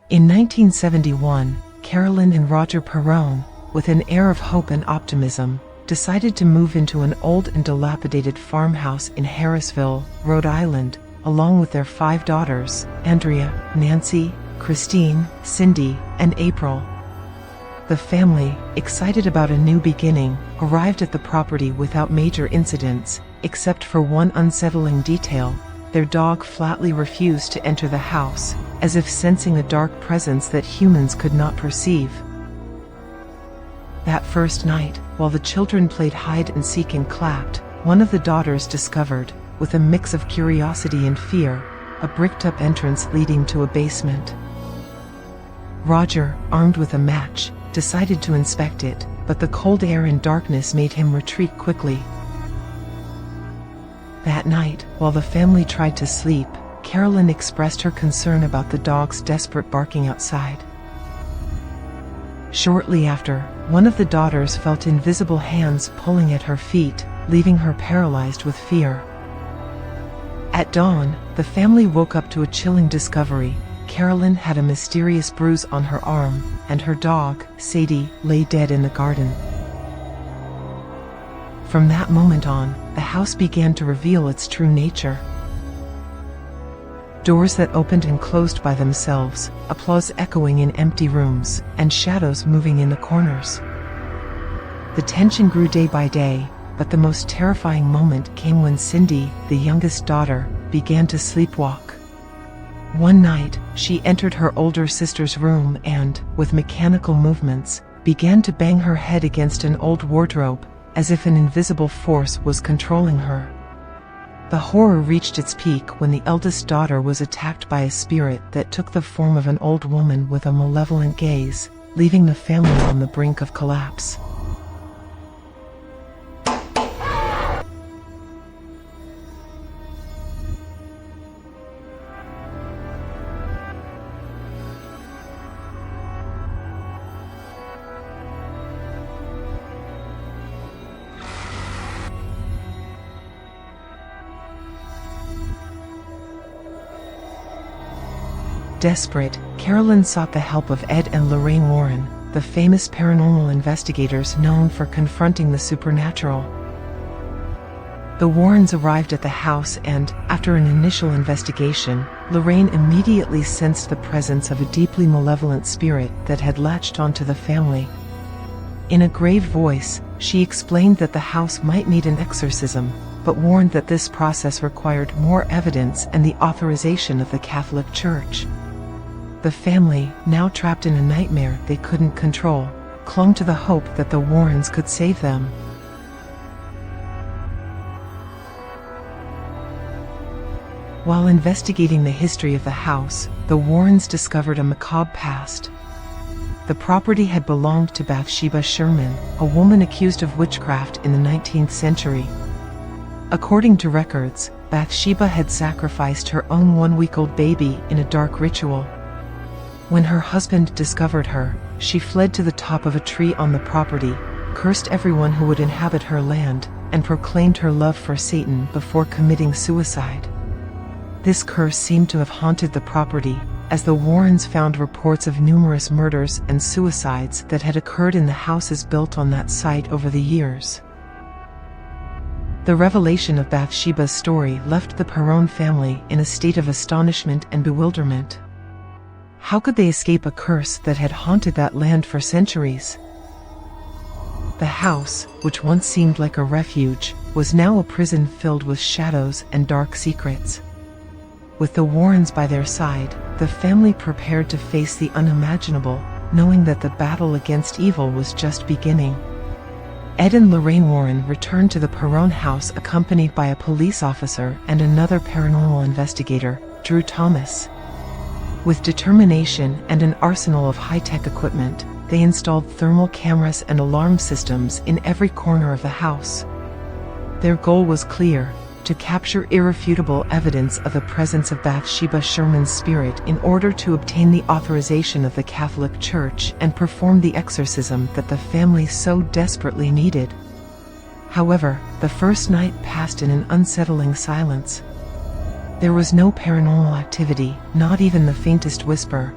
In 1971, Carolyn and Roger Perron, with an air of hope and optimism, decided to move into an old and dilapidated farmhouse in Harrisville, Rhode Island, along with their 5 daughters, Andrea, Nancy, Christine, Cindy, and April. The family, excited about a new beginning, arrived at the property without major incidents, except for one unsettling detail: their dog flatly refused to enter the house, as if sensing a dark presence that humans could not perceive. That first night, while the children played hide and seek and clapped, one of the daughters discovered, with a mix of curiosity and fear, a bricked-up entrance leading to a basement. Roger, armed with a match, decided to inspect it, but the cold air and darkness made him retreat quickly. That night, while the family tried to sleep, Carolyn expressed her concern about the dog's desperate barking outside. Shortly after, one of the daughters felt invisible hands pulling at her feet, leaving her paralyzed with fear. At dawn, the family woke up to a chilling discovery. Carolyn had a mysterious bruise on her arm, and her dog, Sadie, lay dead in the garden. From that moment on, the house began to reveal its true nature. Doors that opened and closed by themselves, applause echoing in empty rooms, and shadows moving in the corners. The tension grew day by day, but the most terrifying moment came when Cindy, the youngest daughter, began to sleepwalk. One night, she entered her older sister's room and, with mechanical movements, began to bang her head against an old wardrobe, as if an invisible force was controlling her. The horror reached its peak when the eldest daughter was attacked by a spirit that took the form of an old woman with a malevolent gaze, leaving the family on the brink of collapse. Desperate, Carolyn sought the help of Ed and Lorraine Warren, the famous paranormal investigators known for confronting the supernatural. The Warrens arrived at the house and, after an initial investigation, Lorraine immediately sensed the presence of a deeply malevolent spirit that had latched onto the family. In a grave voice, she explained that the house might need an exorcism, but warned that this process required more evidence and the authorization of the Catholic Church. The family, now trapped in a nightmare they couldn't control, clung to the hope that the Warrens could save them. While investigating the history of the house, the Warrens discovered a macabre past. The property had belonged to Bathsheba Sherman, a woman accused of witchcraft in the 19th century. According to records, Bathsheba had sacrificed her own 1-week-old baby in a dark ritual. When her husband discovered her, she fled to the top of a tree on the property, cursed everyone who would inhabit her land, and proclaimed her love for Satan before committing suicide. This curse seemed to have haunted the property, as the Warrens found reports of numerous murders and suicides that had occurred in the houses built on that site over the years. The revelation of Bathsheba's story left the Perron family in a state of astonishment and bewilderment. How could they escape a curse that had haunted that land for centuries? The house, which once seemed like a refuge, was now a prison filled with shadows and dark secrets. With the Warrens by their side, the family prepared to face the unimaginable, knowing that the battle against evil was just beginning. Ed and Lorraine Warren returned to the Perron house accompanied by a police officer and another paranormal investigator, Drew Thomas. With determination and an arsenal of high-tech equipment, they installed thermal cameras and alarm systems in every corner of the house. Their goal was clear: to capture irrefutable evidence of the presence of Bathsheba Sherman's spirit in order to obtain the authorization of the Catholic Church and perform the exorcism that the family so desperately needed. However, the first night passed in an unsettling silence. There was no paranormal activity, not even the faintest whisper.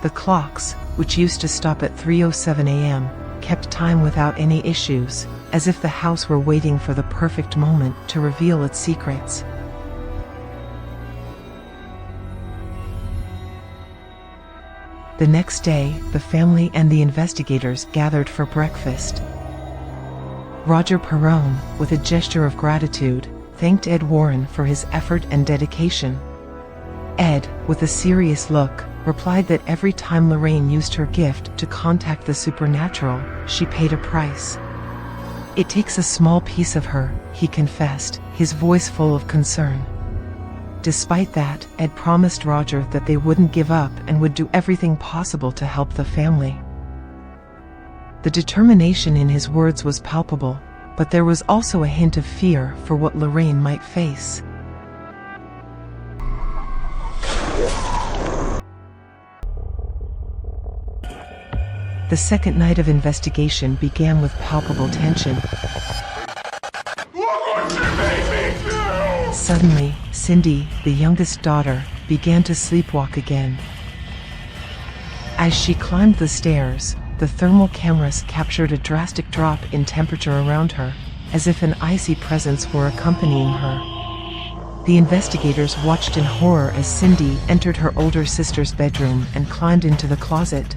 The clocks, which used to stop at 3:07 a.m., kept time without any issues, as if the house were waiting for the perfect moment to reveal its secrets. The next day, the family and the investigators gathered for breakfast. Roger Perron, with a gesture of gratitude, thanked Ed Warren for his effort and dedication. Ed, with a serious look, replied that every time Lorraine used her gift to contact the supernatural, she paid a price. "It takes a small piece of her," he confessed, his voice full of concern. Despite that, Ed promised Roger that they wouldn't give up and would do everything possible to help the family. The determination in his words was palpable, but there was also a hint of fear for what Lorraine might face. The second night of investigation began with palpable tension. Suddenly, Cindy, the youngest daughter, began to sleepwalk again. As she climbed the stairs, the thermal cameras captured a drastic drop in temperature around her, as if an icy presence were accompanying her. The investigators watched in horror as Cindy entered her older sister's bedroom and climbed into the closet.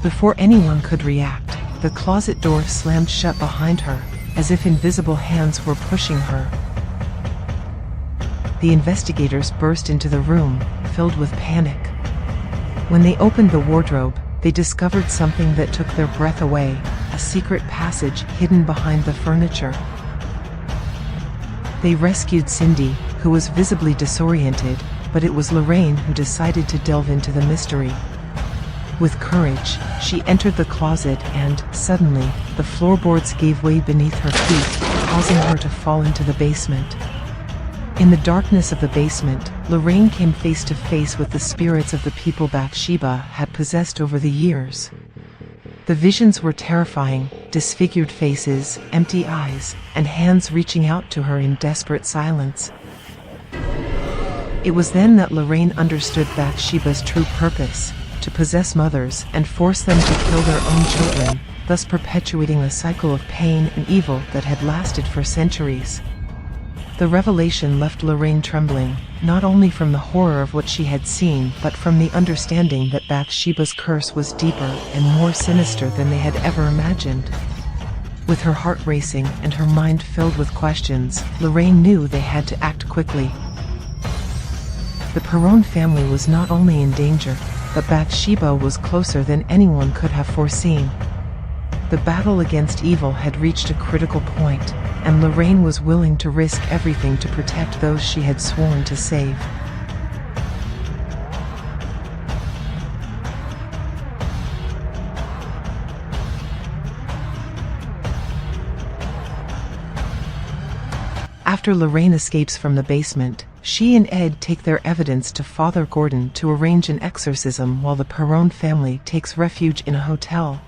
Before anyone could react, the closet door slammed shut behind her, as if invisible hands were pushing her. The investigators burst into the room, filled with panic. When they opened the wardrobe, they discovered something that took their breath away, a secret passage hidden behind the furniture. They rescued Cindy, who was visibly disoriented, but it was Lorraine who decided to delve into the mystery. With courage, she entered the closet and, suddenly, the floorboards gave way beneath her feet, causing her to fall into the basement. In the darkness of the basement, Lorraine came face to face with the spirits of the people Bathsheba had possessed over the years. The visions were terrifying: disfigured faces, empty eyes, and hands reaching out to her in desperate silence. It was then that Lorraine understood Bathsheba's true purpose: to possess mothers and force them to kill their own children, thus perpetuating a cycle of pain and evil that had lasted for centuries. The revelation left Lorraine trembling, not only from the horror of what she had seen, but from the understanding that Bathsheba's curse was deeper and more sinister than they had ever imagined. With her heart racing and her mind filled with questions, Lorraine knew they had to act quickly. The Perron family was not only in danger, but Bathsheba was closer than anyone could have foreseen. The battle against evil had reached a critical point, and Lorraine was willing to risk everything to protect those she had sworn to save. After Lorraine escapes from the basement, she and Ed take their evidence to Father Gordon to arrange an exorcism while the Perron family takes refuge in a hotel.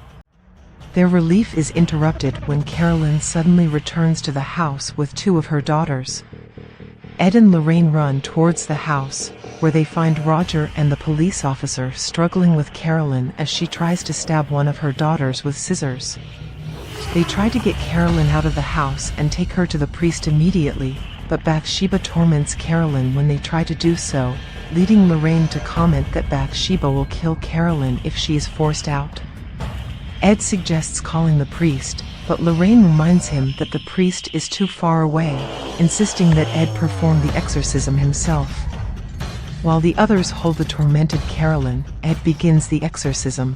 Their relief is interrupted when Carolyn suddenly returns to the house with two of her daughters. Ed and Lorraine run towards the house, where they find Roger and the police officer struggling with Carolyn as she tries to stab one of her daughters with scissors. They try to get Carolyn out of the house and take her to the priest immediately, but Bathsheba torments Carolyn when they try to do so, leading Lorraine to comment that Bathsheba will kill Carolyn if she is forced out. Ed suggests calling the priest, but Lorraine reminds him that the priest is too far away, insisting that Ed perform the exorcism himself. While the others hold the tormented Carolyn, Ed begins the exorcism.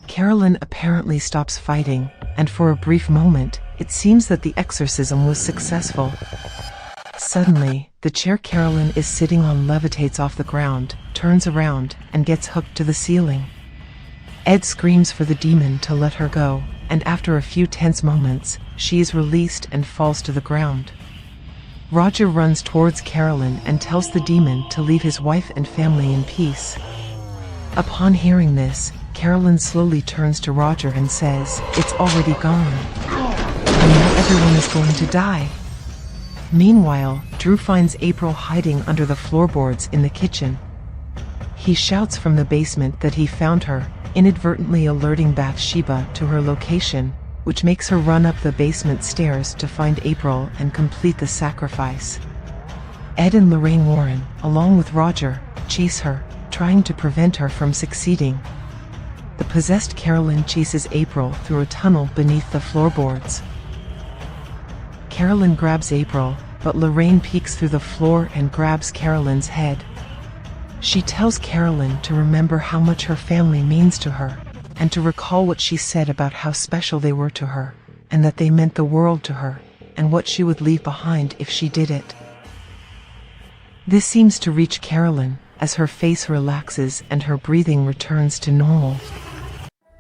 Carolyn apparently stops fighting, and for a brief moment, it seems that the exorcism was successful. Suddenly, the chair Carolyn is sitting on levitates off the ground, turns around, and gets hooked to the ceiling. Ed screams for the demon to let her go, and after a few tense moments, she is released and falls to the ground. Roger runs towards Carolyn and tells the demon to leave his wife and family in peace. Upon hearing this, Carolyn slowly turns to Roger and says, "It's already gone. And now everyone is going to die." Meanwhile, Drew finds April hiding under the floorboards in the kitchen. He shouts from the basement that he found her, inadvertently alerting Bathsheba to her location, which makes her run up the basement stairs to find April and complete the sacrifice. Ed and Lorraine Warren, along with Roger, chase her, trying to prevent her from succeeding. The possessed Carolyn chases April through a tunnel beneath the floorboards. Carolyn grabs April, but Lorraine peeks through the floor and grabs Carolyn's head. She tells Carolyn to remember how much her family means to her, and to recall what she said about how special they were to her, and that they meant the world to her, and what she would leave behind if she did it. This seems to reach Carolyn, as her face relaxes and her breathing returns to normal.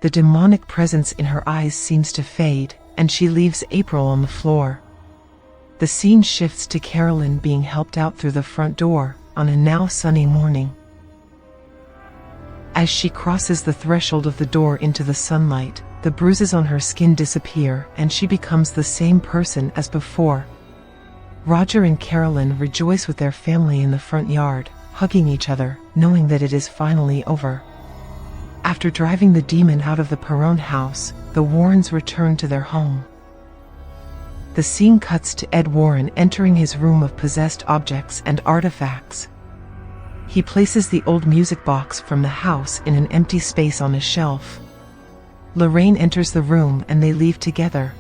The demonic presence in her eyes seems to fade, and she leaves April on the floor. The scene shifts to Carolyn being helped out through the front door, on a now sunny morning. As she crosses the threshold of the door into the sunlight, the bruises on her skin disappear and she becomes the same person as before. Roger and Carolyn rejoice with their family in the front yard, hugging each other, knowing that it is finally over. After driving the demon out of the Perron house, the Warrens return to their home. The scene cuts to Ed Warren entering his room of possessed objects and artifacts. He places the old music box from the house in an empty space on a shelf. Lorraine enters the room and they leave together.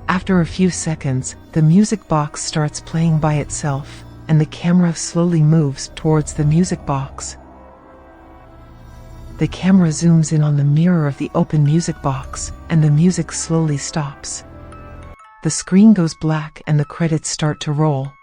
After a few seconds, the music box starts playing by itself, and the camera slowly moves towards the music box. The camera zooms in on the mirror of the open music box, and the music slowly stops. The screen goes black and the credits start to roll.